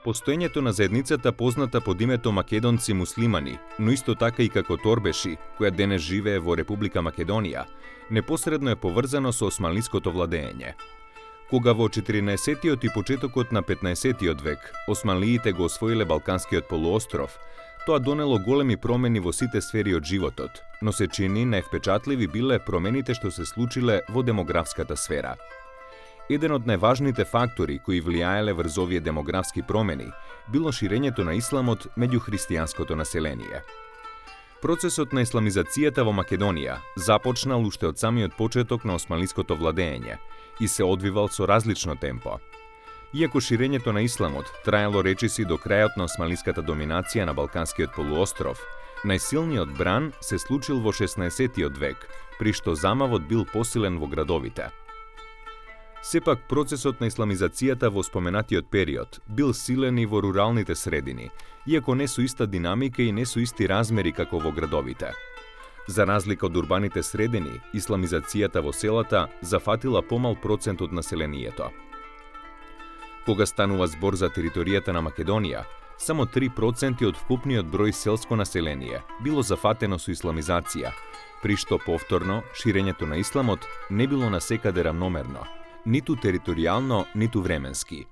Постоењето на заедницата позната под името македонци муслимани, но исто така и како торбеши, која денес живее во Република Македонија, непосредно е поврзано со османлиското владење. Кога во 14-тиот и почетокот на 15-тиот век османлиите го освоиле Балканскиот полуостров, тоа донело големи промени во сите сфери од животот, но се чини највпечатливи биле промените што се случиле во демографската сфера. Еден од најважните фактори кои влијаеле врз овие демографски промени било ширењето на исламот меѓу христијанското население. Процесот на исламизацијата во Македонија започнал уште од самиот почеток на османлиското владење и се одвивал со различно темпо. Иако ширењето на исламот траело речиси до крајот на османлиската доминација на Балканскиот полуостров, најсилниот бран се случил во 16-тиот век, при што замавот бил посилен во градовите. Сепак, процесот на исламизацијата во споменатиот период бил силен и во руралните средини, иако не со иста динамика и не со исти размери како во градовите. За разлика од урбаните средини, исламизацијата во селата зафатила помал процент од населението. Кога станува збор за територијата на Македонија, само 3% од вкупниот број селско население било зафатено со исламизација, при што повторно ширењето на исламот не било насекаде равномерно, ниту територијално, ниту временски.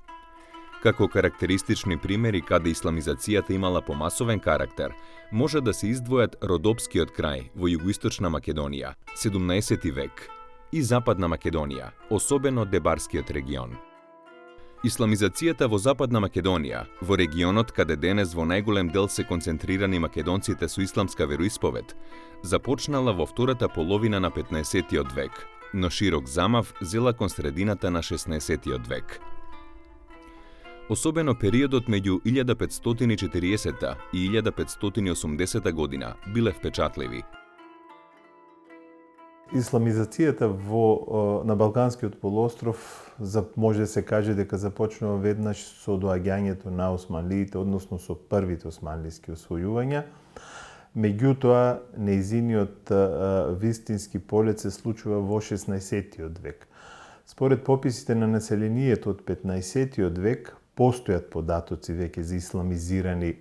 Како карактеристични примери каде исламизацијата имала помасовен карактер, може да се издвојат Родопскиот крај во југоисточна Македонија, 17 век, и Западна Македонија, особено Дебарскиот регион. Исламизацијата во Западна Македонија, во регионот каде денес во најголем дел се концентрирани македонците со исламска вероисповед, започнала во втората половина на 15-тиот век, но широк замав зела кон средината на 16-тиот век. Особено периодот меѓу 1540 и 1580 година биле впечатливи. Исламизацијата на Балканскиот полуостров може да се каже дека започнува веднаш со доаѓањето на османлиите, односно со првите османлиски освојувања. Меѓутоа, нејзиниот вистински полет се случува во 16-тиот век. Според пописите на населението од 15-тиот век, постојат податоци веќе за исламизирани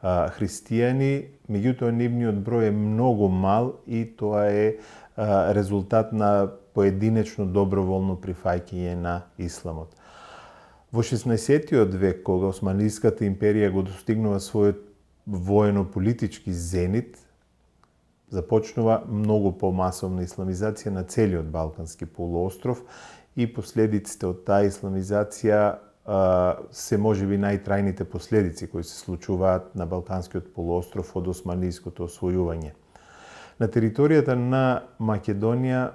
христијани, меѓутоа нивниот број е многу мал и тоа е резултат на поединечно доброволно прифаќање на исламот. Во 16-тиот век, кога Османлиската империја го достигнува својот воено-политички зенит, започнува многу помасовна исламизација на целиот Балкански полуостров и последиците од таа исламизација се можеби најтрајните последици кои се случуваат на Балканскиот полуостров од османлиското освојување. На територијата на Македонија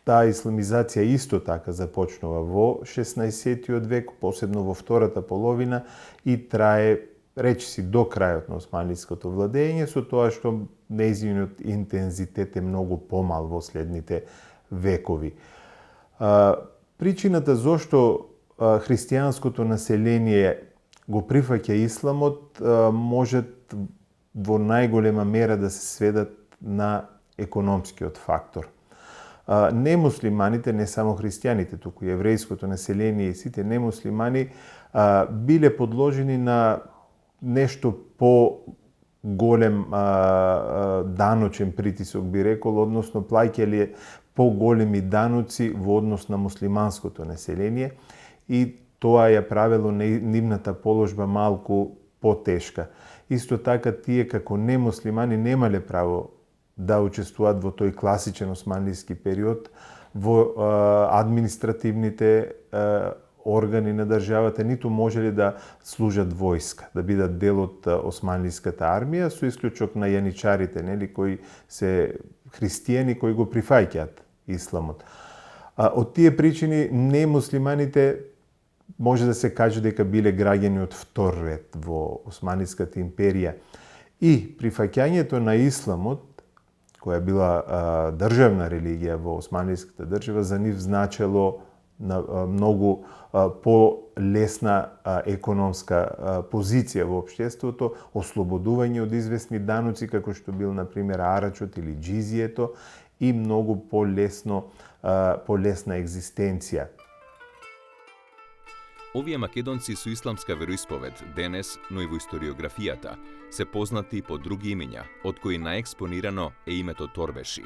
таа исламизација исто така започнува во 16-тиот век, посебно во втората половина и трае речиси до крајот на османлиското владење, со тоа што нејзиниот интензитет е многу помал во следните векови. Причината зошто христијанското население го прифаќа исламот можат во најголема мера да се сведат на економскиот фактор. Немуслиманите, не само христијаните, туку и еврејското население и сите немуслимани биле подложени на нешто по-голем даночен притисок, би рекол, односно плаќале по-големи даноци во однос на муслиманското население и тоа ја правело нивната положба малку потешка. Исто така тие како немуслимани немале право да учествуваат во тој класичен османлиски период во административните органи на државата, ниту можеле да служат војска, да бидат дел од османлиската армија, со исклучок на јаничарите, кои се христијани кои го прифаќаат исламот. Од тие причини немуслиманите може да се каже дека биле граѓани од втор ред во Османлиската империја и прифаќањето на исламот, која била државна религија во османлиската држава, за нив значело многу по-лесна економска позиција во општеството, ослободување од известни даноци, како што бил, например, арачот или джизието, и многу полесна екзистенција. Овие македонци со исламска вероисповед денес, но и во историографијата, се познати по други имиња, од кои најекспонирано е името Торбеши.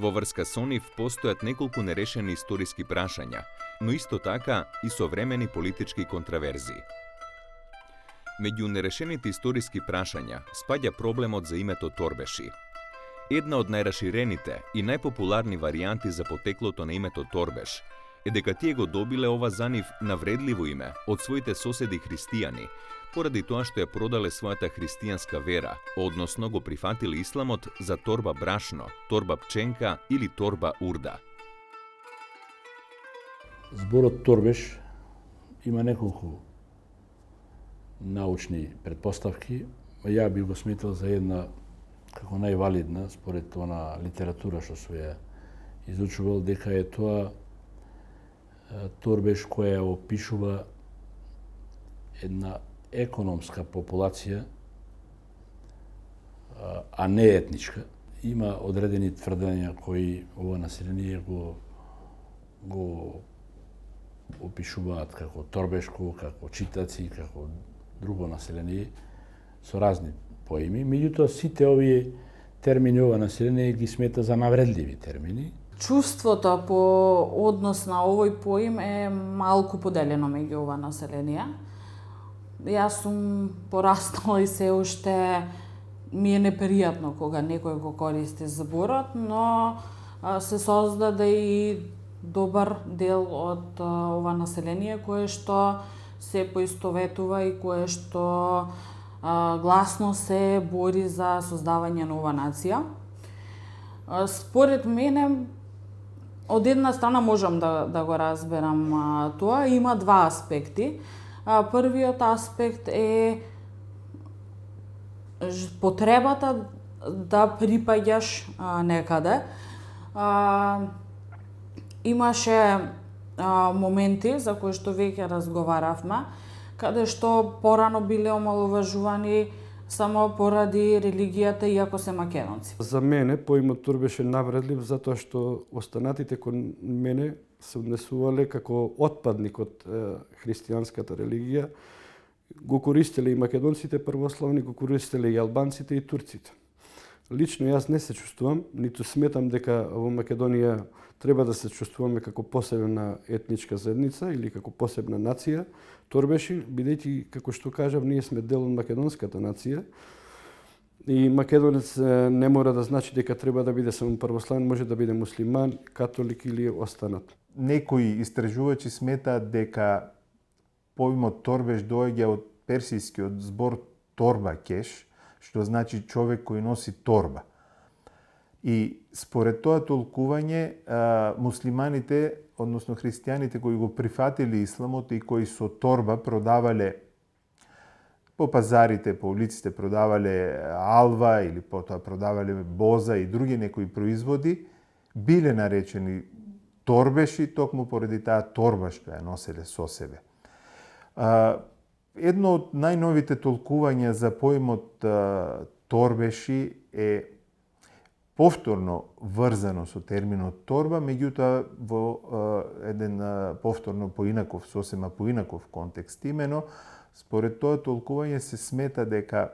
Во врска со нив постојат неколку нерешени историски прашања, но исто така и современи политички контраверзии. Меѓу нерешените историски прашања спаѓа проблемот за името Торбеши. Една од најраширените и најпопуларни варијанти за потеклото на името Торбеш е дека тие го добиле ова за нив навредливо име од своите соседи христијани, поради тоа што ја продале својата христијанска вера, односно го прифатиле исламот за торба брашно, торба пченка или торба урда. Зборот Торбеш има неколку научни предпоставки, ја би го сметал за една како највалидна според она литература што се ја изучувал, дека е тоа Торбеш која опишува една економска популација, а не етничка. Има одредени тврдења кои ова население го опишуваат како торбешко, како читаци, како друго население со разни поими. Меѓутоа, сите овие термини ова население ги смета за навредливи термини. Чувството по однос на овој поим е малку поделено меѓу ова население. Јас сум пораснала и се уште ми е непријатно кога некој го користи зборот, но се создаде и добар дел од ова население кое што се поистоветува и кое што гласно се бори за создавање на ова нација. Според мене, од една страна можам да го разберам тоа, има два аспекти. Првиот аспект е потребата да припаѓаш некаде. Имаше моменти за кои што веќе разговаравме, каде што порано биле омаловажувани само поради религијата, иако се македонци. За мене поимот Торбеш е навредлив затоа што останатите кон мене се однесувале како отпадник од христијанската религија. Го користеле и македонците првославни, го користеле и албанците и турците. Лично јас не се чувствувам, ниту сметам дека во Македонија треба да се чувствуваме како посебна етничка заедница или како посебна нација. Торбеши, бидејќи, како што кажав, ние сме дел од македонската нација и македонец не мора да значи дека треба да биде само православен, може да биде муслиман, католик или останат. Некои истражувачи сметаат дека поимот Торбеш доаѓа од персискиот збор торба кеш, што значи човек кој носи торба. И според тоа толкување, муслиманите, односно христијаните кои го прифатили исламот и кои со торба продавале по пазарите, по улиците продавале алва или потоа продавале боза и други некои производи, биле наречени торбеши токму поради таа торба што ја носеле со себе. Едно од најновите толкувања за поимот Торбеши е повторно врзано со терминот торба, меѓутоа во еден повторно поинаков, сосема поинаков контекст. Имено, според тоа толкување се смета дека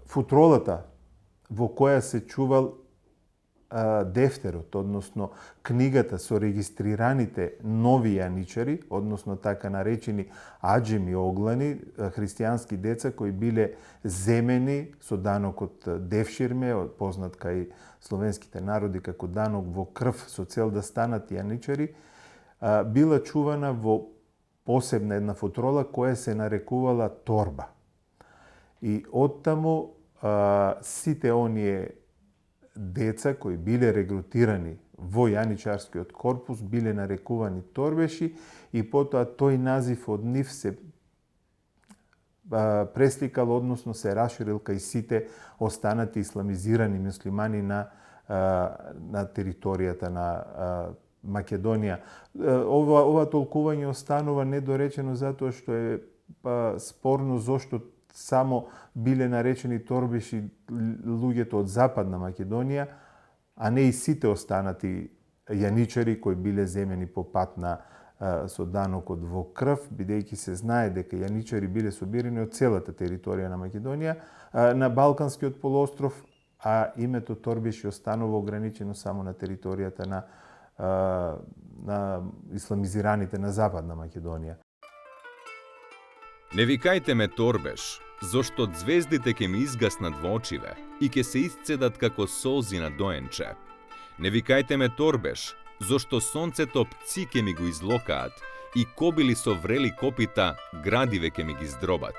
футролата во која се чувал дефтерот, односно книгата со регистрираните нови јаничари, односно така наречени аџеми оглани, христијански деца кои биле земени со данокот девширме, познат кај словенските народи како данок во крв со цел да станат јаничари, била чувана во посебна една футрола која се нарекувала торба. И оттаму сите оние деца кои биле регрутирани во јаничарскиот корпус биле нарекувани торбеши и потоа тој назив од нив се пресликал, односно се расширил кај сите останати исламизирани муслимани на територијата на Македонија. Ова толкување останува недоречено затоа што е спорно зошто само биле наречени торбеши луѓето од Западна Македонија, а не и сите останати јаничари кои биле земени по пат со данокот во крв, бидејќи се знае дека јаничари биле собирани од целата територија на Македонија, на Балканскиот полуостров, а името Торбеши останува ограничено само на територијата на исламизираните на Западна Македонија. Не викајте ме Торбеш, зошто звездите ќе ми изгаснат во очиве и ќе се исцедат како солзи на доенче. Не викајте ме Торбеш, зошто сонцето пци ќе ми го излокаат и кобили со врели копита градиве ќе ми ги здробат.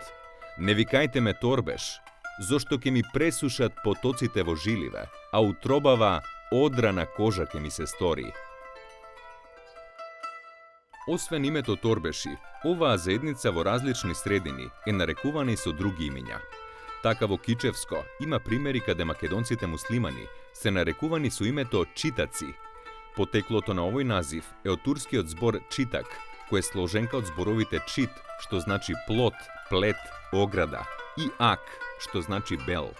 Не викајте ме Торбеш, зошто ќе ми пресушат потоците во жиливе, а утробава одрана кожа ќе ми се стори. Освен името Торбеши, оваа заедница во различни средини е нарекувана и со други имиња. Така во Кичевско има примери каде македонците муслимани се нарекувани со името читаци. Потеклото на овој назив е од турскиот збор читак, кој е сложенка од зборовите чит, што значи плот, плет, ограда, и ак, што значи бел.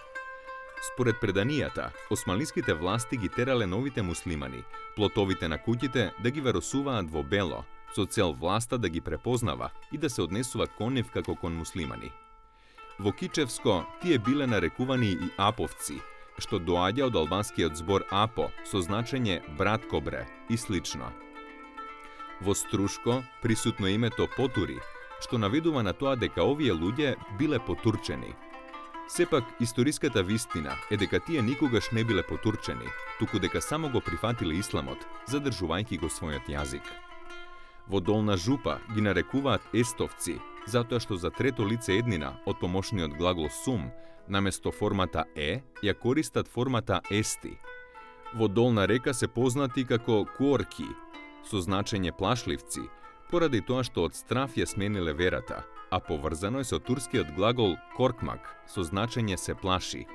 Според преданијата, османлиските власти ги терале новите муслимани, плотовите на куќите да ги веросуваат во бело, со цел власта да ги препознава и да се однесува кон нив како кон муслимани. Во Кичевско тие биле нарекувани и аповци, што доаѓа од албанскиот збор апо, со значење брат кобре и слично. Во Струшко присутно името потури, што наведува на тоа дека овие луѓе биле потурчени. Сепак, историската вистина е дека тие никогаш не биле потурчени, туку дека само го прифатиле исламот, задржувајќи го својот јазик. Во Долна Жупа ги нарекуваат естовци, затоа што за трето лице еднина од помошниот глагол сум, наместо формата ја користат формата ести. Во Долна Река се познати како куорки, со значење плашливци, поради тоа што од страв ја смениле верата, а поврзано е со турскиот глагол коркмак, со значење се плаши.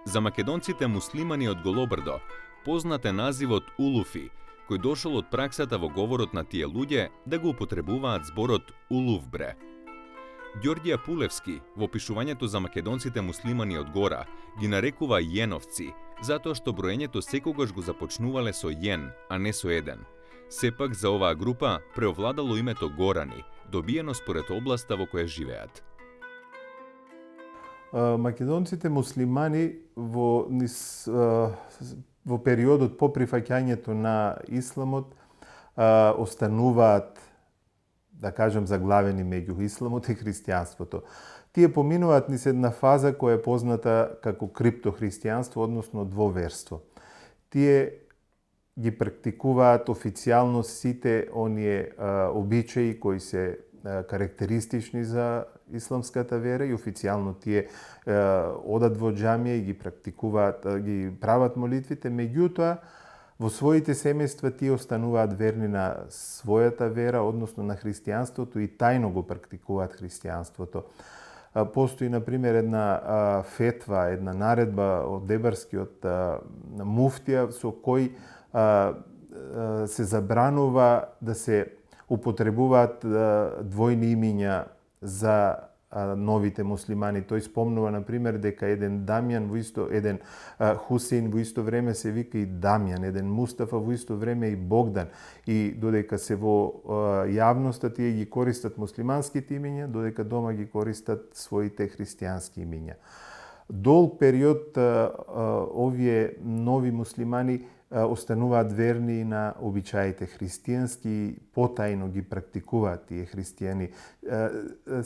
За македонците муслимани од Голобрдо познат е називот улуфи, кој дошол од праксата во говорот на тие луѓе да го употребуваат зборот улувбре. Ѓорѓија Пулевски во опишувањето за македонците муслимани од гора ги нарекува јеновци, затоа што броењето секогаш го започнувале со јен, а не со еден. Сепак за оваа група преовладало името горани, добиено според областа во која живеат. Македонците муслимани во периодот по прифаќањето на исламот остануваат, да кажем, заглавени меѓу исламот и христијанството. Тие поминуваат низ една фаза која е позната како криптохристијанство, односно двоверство. Тие ги практикуваат официјално сите оние обичаи кои се карактеристични за исламската вера и официјално тие одат во џамија и ги практикуваат, ги прават молитвите, меѓутоа во своите семејства тие остануваат верни на својата вера, односно на христијанството и тајно го практикуваат христијанството. Постои, например, една фетва, една наредба од Дебарскиот муфтија со кој се забранува да се употребуваат двојни имиња за новите муслимани. Тој спомнува, например, дека еден Дамјан еден Хусейн во исто време се вика и Дамјан, еден Мустафа во исто време и Богдан. И додека се во јавноста тие ги користат муслиманските имиња, додека дома ги користат своите христијански имиња. Долг период овие нови муслимани остануваат верни на обичаите христијански, потајно ги практикуваат тие христијани.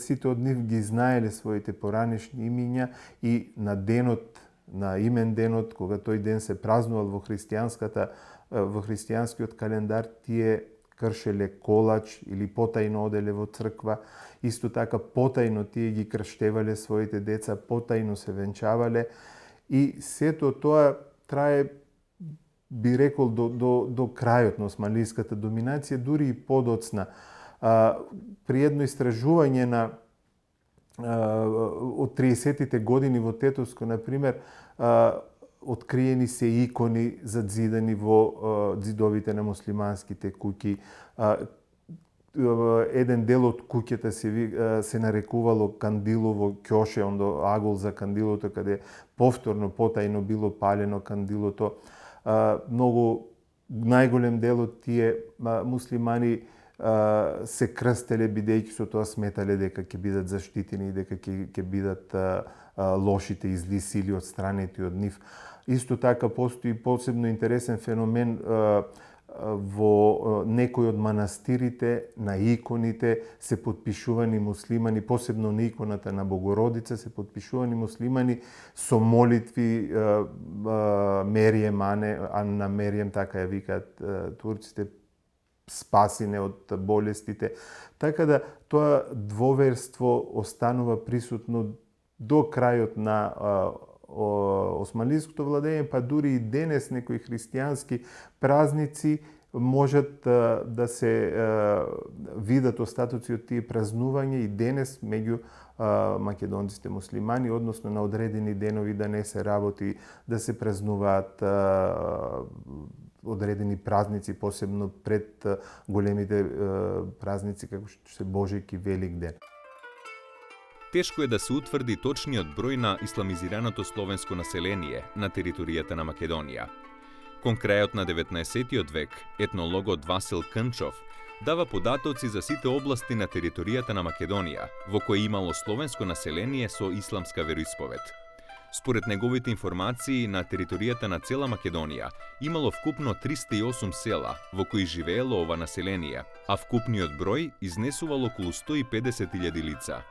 Сите од нив ги знаеле своите поранешни имиња и на денот, на имен денот, кога тој ден се празнувал во христијанскиот календар, тие кршеле колач или потајно оделе во црква. Исто така потајно тие ги крштевале своите деца, потајно се венчавале и сето тоа трае, би рекол, до крајот на османлиската доминација, дури и подоцна. При едно истражување од 30-тите години во Тетовско, например, откриени се икони задзидани во дзидовите на муслиманските куќи. Еден дел од куќата се нарекувало кандилово ќоше, ондо агол за кандилото, каде повторно потајно било палено кандилото. Многу најголем дел од тие муслимани се крстеле бидејќи со тоа сметале дека ќе бидат заштитени и дека ќе бидат лошите и зли сили одстранети од нив. Исто така постои посебно интересен феномен во некои од манастирите, на иконите се потпишувани муслимани, посебно на иконата на Богородица се потпишувани муслимани со молитви Мерием, Анна Мерием, така ја викаат турците, спасине од болестите. Така да тоа двоверство останува присутно до крајот на османлиското владење, па дури и денес некои христијански празници можат да се видат остатоци од тие празнувања и денес меѓу македонците муслимани, односно на одредени денови да не се работи, да се празнуваат одредени празници, посебно пред големите празници како што се Божик и Велик ден. Тешко е да се утврди точниот број на исламизираното словенско население на територијата на Македонија. Кон крајот на 19 век, етнологот Васил Кънчов дава податоци за сите области на територијата на Македонија, во кои имало словенско население со исламска вероисповед. Според неговите информации, на територијата на цела Македонија имало вкупно 308 села во кои живеело ова население, а вкупниот број изнесувал околу 150.000 лица.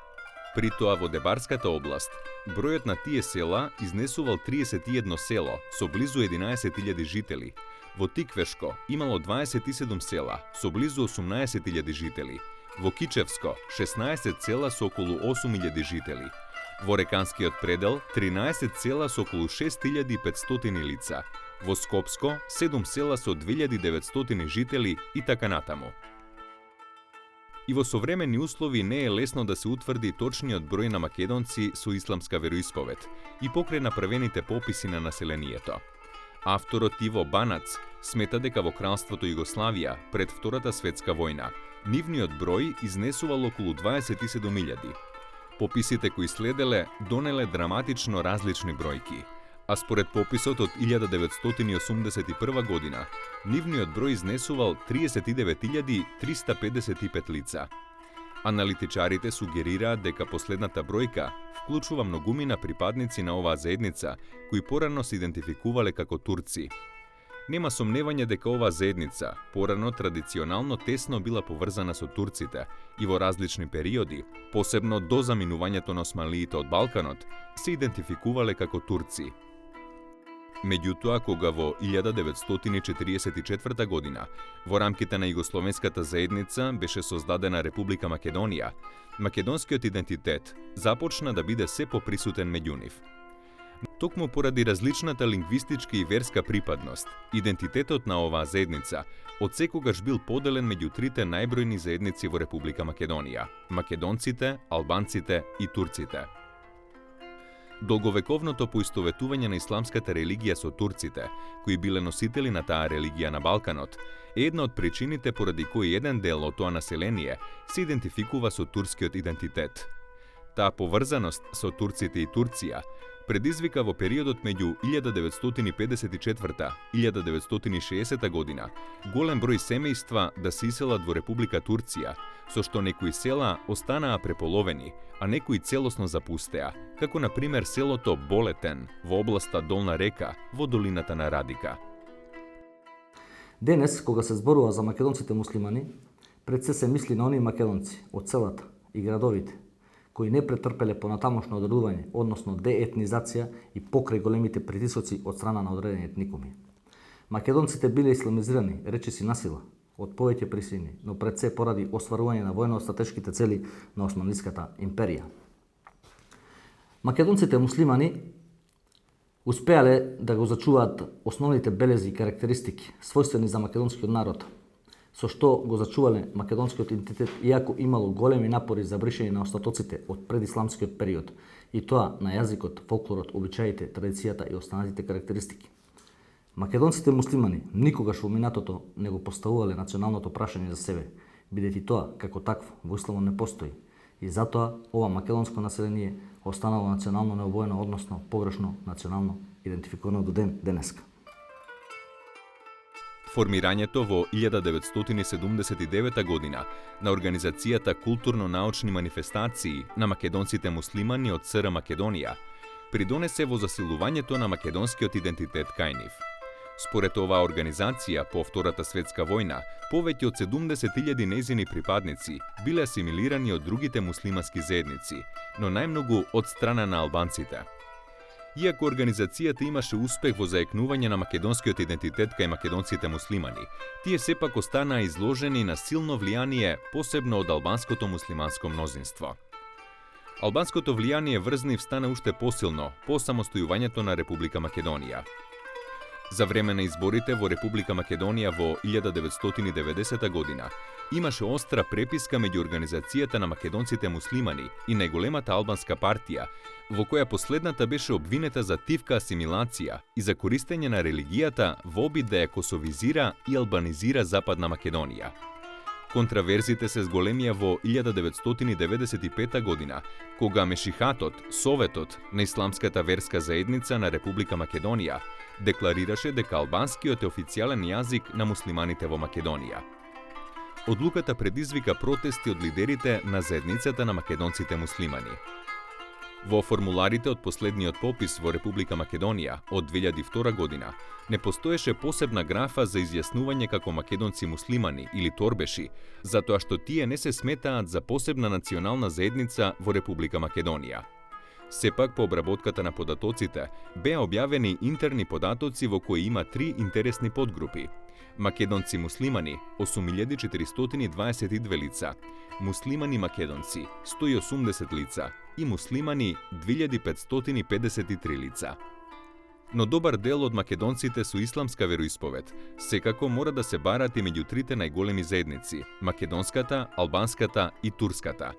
При тоа во Дебарската област, бројот на тие села изнесувал 31 село со близу 11.000 жители. Во Тиквешко имало 27 села со близу 18.000 жители. Во Кичевско 16 села со околу 8.000 жители. Во Реканскиот предел 13 села со околу 6.500 лица. Во Скопско 7 села со 2.900 жители и така натаму. И во современи услови не е лесно да се утврди точниот број на македонци со исламска вероисповед и покрај направените пописи на населението. Авторот Иво Банац смета дека во кралството Југославија пред Втората светска војна нивниот број изнесувал околу 27.000. Пописите кои следеле донеле драматично различни бројки, а според пописот од 1981 година, нивниот број изнесувал 39.355 лица. Аналитичарите сугерираат дека последната бројка вклучува многумина припадници на оваа заедница, кои порано се идентификувале како турци. Нема сомневање дека оваа заедница порано традиционално тесно била поврзана со турците и во различни периоди, посебно до заминувањето на османлиите од Балканот, се идентификувале како турци. Меѓутоа, кога во 1944 година, во рамките на Југословенската заедница беше создадена Република Македонија, македонскиот идентитет започна да биде се поприсутен меѓу нив. Токму поради различната лингвистичка и верска припадност, идентитетот на оваа заедница одсекогаш бил поделен меѓу трите најбројни заедници во Република Македонија – македонците, албанците и турците. Долговековното поистоветување на исламската религија со турците, кои биле носители на таа религија на Балканот, е една од причините поради кои еден дел од тоа население се идентификува со турскиот идентитет. Таа поврзаност со турците и Турција предизвика во периодот меѓу 1954 и 1960 година голем број семејства да се иселат во Република Турција, со што некои села останаа преполовени, а некои целосно запустеа, како на пример селото Болетен во областа Долна Река во долината на Радика. Денес, кога се зборува за македонците муслимани, пред се мисли на оние македонци од селата и градовите, кои не претрпеле понатамошно одредување, односно деетнизација и покрај големите притисоци од страна на одредени етникуми. Македонците биле исламизирани, речиси насила, од повеќе причини, но пред се поради остварување на војно-стратешките цели на Османлиската империја. Македонците муслимани успеале да го зачуваат основните белези и карактеристики, својствени за македонскиот народ, со што го зачувале македонскиот идентитет, иако имало големи напори за бришење на остатоците од предисламскиот период, и тоа на јазикот, фолклорот, обичаите, традицијата и останатите карактеристики. Македонците муслимани никогаш во минатото не го поставувале националното прашање за себе, бидејќи тоа, како такво, во исламот не постои, и затоа ова македонско население останало национално необоено, односно погрешно национално идентификувано до денеска. Формирањето во 1979 година на Организацијата културно-научни манифестации на македонците муслимани од СР Македонија придонесе во засилувањето на македонскиот идентитет кај нив. Според оваа организација, по Втората светска војна, повеќе од 70.000 нејзини припадници биле асимилирани од другите муслимански заедници, но најмногу од страна на албанците. Иако организацијата имаше успех во заекнување на македонскиот идентитет кај македонците муслимани, тие сепак останаа изложени на силно влијание, посебно од албанското муслиманско мнозинство. Албанското влијание врз нив стана уште посилно по самостојувањето на Република Македонија. За време на изборите во Република Македонија во 1990 година имаше остра преписка меѓу Организацијата на македонците муслимани и најголемата албанска партија, во која последната беше обвинета за тивка асимилација и за користење на религијата во обид да ја косовизира и албанизира Западна Македонија. Контраверзите се зголемија во 1995 година, кога Мешихатот, Советот на Исламската верска заедница на Република Македонија, декларираше дека албанскиот е официјален јазик на муслиманите во Македонија. Одлуката предизвика протести од лидерите на заедницата на македонците муслимани. Во формуларите од последниот попис во Република Македонија од 2002 година не постоеше посебна графа за изјаснување како македонци муслимани или торбеши, затоа што тие не се сметаат за посебна национална заедница во Република Македонија. Сепак, по обработката на податоците, беа објавени интерни податоци во кои има три интересни подгрупи. Македонци муслимани 8422 лица, муслимани македонци 180 лица и муслимани 2553 лица. Но добар дел од македонците со исламска вероисповед секако мора да се барат и меѓу трите најголеми заедници – македонската, албанската и турската.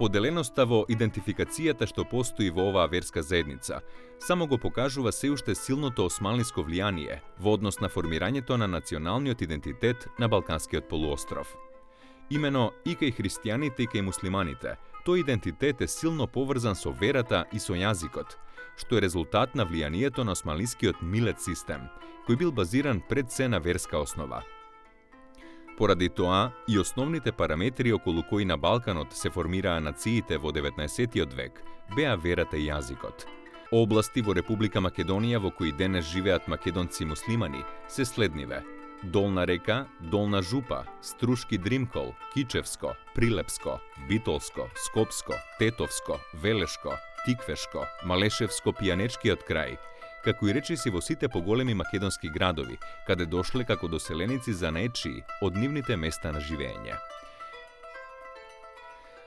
Поделеноста во идентификацијата што постои во оваа верска заедница само го покажува се уште силното османлиско влијание во однос на формирањето на националниот идентитет на Балканскиот полуостров. Имено и кај христијаните и кај муслиманите, тој идентитет е силно поврзан со верата и со јазикот, што е резултат на влијанието на османлискиот милет систем, кој бил базиран пред се на верска основа. Поради тоа, и основните параметри околу кои на Балканот се формираа нациите во 19. век беа верата и јазикот. Области во Република Македонија во кои денес живеат македонци муслимани се следниве: Долна река, Долна жупа, Струшки Дримкол, Кичевско, Прилепско, Битолско, Скопско, Тетовско, Велешко, Тиквешко, Малешевско, Пијанечкиот крај, како и речиси во сите поголеми македонски градови, каде дошле како доселеници занаетчии од нивните места на живење.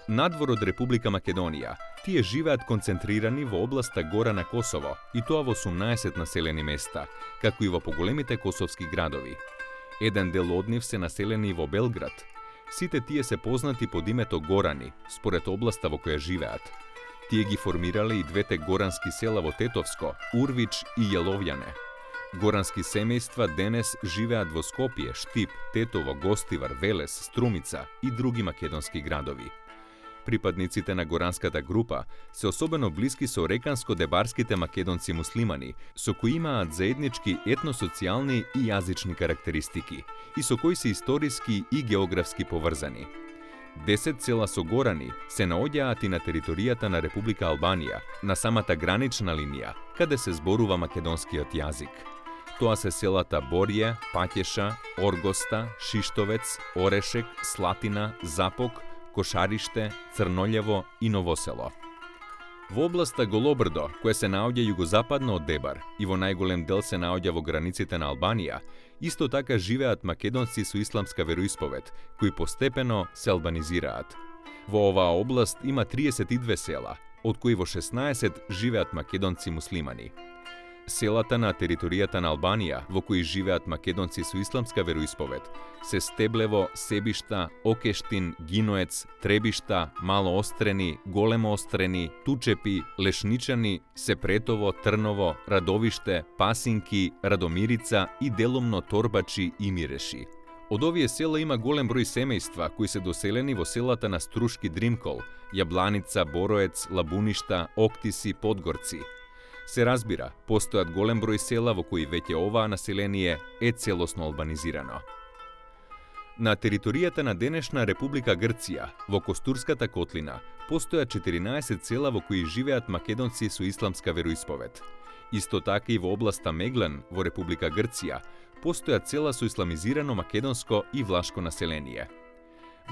Надвор од Република Македонија, тие живеат концентрирани во областа Гора на Косово, и тоа во 18 населени места, како и во поголемите косовски градови. Еден дел од нив се населени во Белград. Сите тие се познати под името Горани, според областа во која живеат. Тие ги формирале и двете горански села во Тетовско, Урвич и Јеловјане. Горански семејства денес живеат во Скопје, Штип, Тетово, Гостивар, Велес, Струмица и други македонски градови. Припадниците на горанската група се особено блиски со реканско-дебарските македонци муслимани, со кои имаат заеднички етносоцијални и јазични карактеристики, и со кои се историски и географски поврзани. 10 села со горани се наоѓаат и на територијата на Република Албанија, на самата гранична линија, каде се зборува македонскиот јазик. Тоа се селата Борје, Паќеша, Оргоста, Шиштовец, Орешек, Слатина, Запок, Кошариште, Црнолјево и Новосело. Во областа Голобрдо, која се наоѓа југозападно од Дебар и во најголем дел се наоѓа во границите на Албанија, исто така живеат македонци со исламска вероисповед, кои постепено се албанизираат. Во оваа област има 32 села, од кои во 16 живеат македонци муслимани. Селата на територијата на Албанија, во кои живеат македонци со исламска вероисповед, се Стеблево, Себишта, Окештин, Гиноец, Требишта, Мало Острени, Големо Острени, Тучепи, Лешничани, Сепретово, Трново, Радовиште, Пасинки, Радомирица и делумно Торбачи и Миреши. Од овие села има голем број семејства кои се доселени во селата на Струшки Дримкол, Јабланица, Бороец, Лабуништа, Октиси, Подгорци. Се разбира, постојат голем број села во кои веќе оваа население е целосно албанизирано. На територијата на денешна Република Грција, во Костурската котлина, постојат 14 села во кои живеат македонци со исламска вероисповед. Исто така и во областа Меглен, во Република Грција, постојат села со исламизирано македонско и влашко население.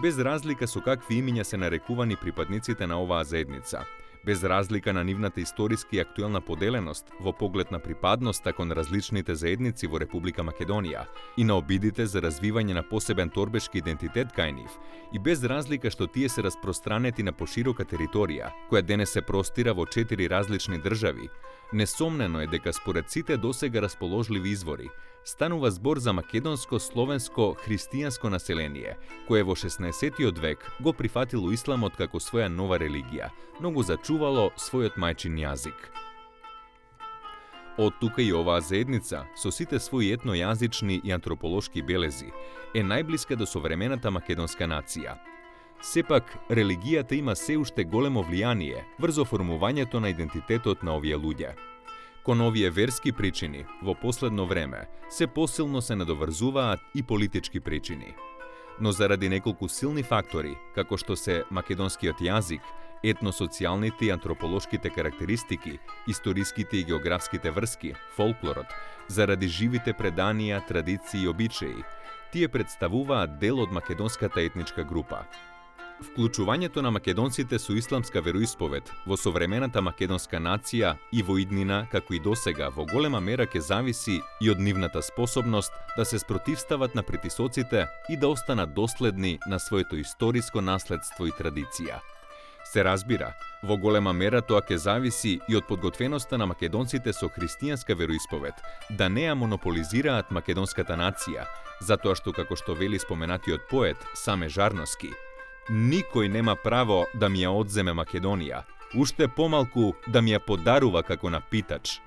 Без разлика со какви имиња се нарекувани припадниците на оваа заедница, без разлика на нивната историски и актуелна поделеност во поглед на припадноста кон различните заедници во Република Македонија и на обидите за развивање на посебен торбешки идентитет кај нив, и без разлика што тие се распространети на поширока територија, која денес се простира во 4 различни држави, несомнено е дека според сите досега расположливи извори, станува збор за македонско, словенско, христијанско население, кое во 16 век го прифатило исламот како своја нова религија, но го зачувало својот мајчин јазик. Од тука и оваа заедница, со сите своји етнојазични и антрополошки белези, е најблиска до современата македонска нација. Сепак, религијата има се уште големо влијание врз оформувањето на идентитетот на овие луѓе. Кон овие верски причини, во последно време, се посилно се надоврзуваат и политички причини. Но заради неколку силни фактори, како што се македонскиот јазик, етносоцијалните и антрополошките карактеристики, историските и географските врски, фолклорот, заради живите преданија, традиции и обичаи, тие представуваат дел од македонската етничка група. Вклучувањето на македонците со исламска вероисповед во современата македонска нација и во иднина, како и досега, во голема мера ќе зависи и од нивната способност да се спротивстават на притисоците и да останат доследни на своето историско наследство и традиција. Се разбира, во голема мера тоа ќе зависи и од подготвеноста на македонците со христијанска вероисповед да не ја монополизираат македонската нација, затоа што, како што вели споменатиот поет Саме Жарноски, никој нема право да ми ја одземе Македонија, уште помалку да ми ја подарува како напитач.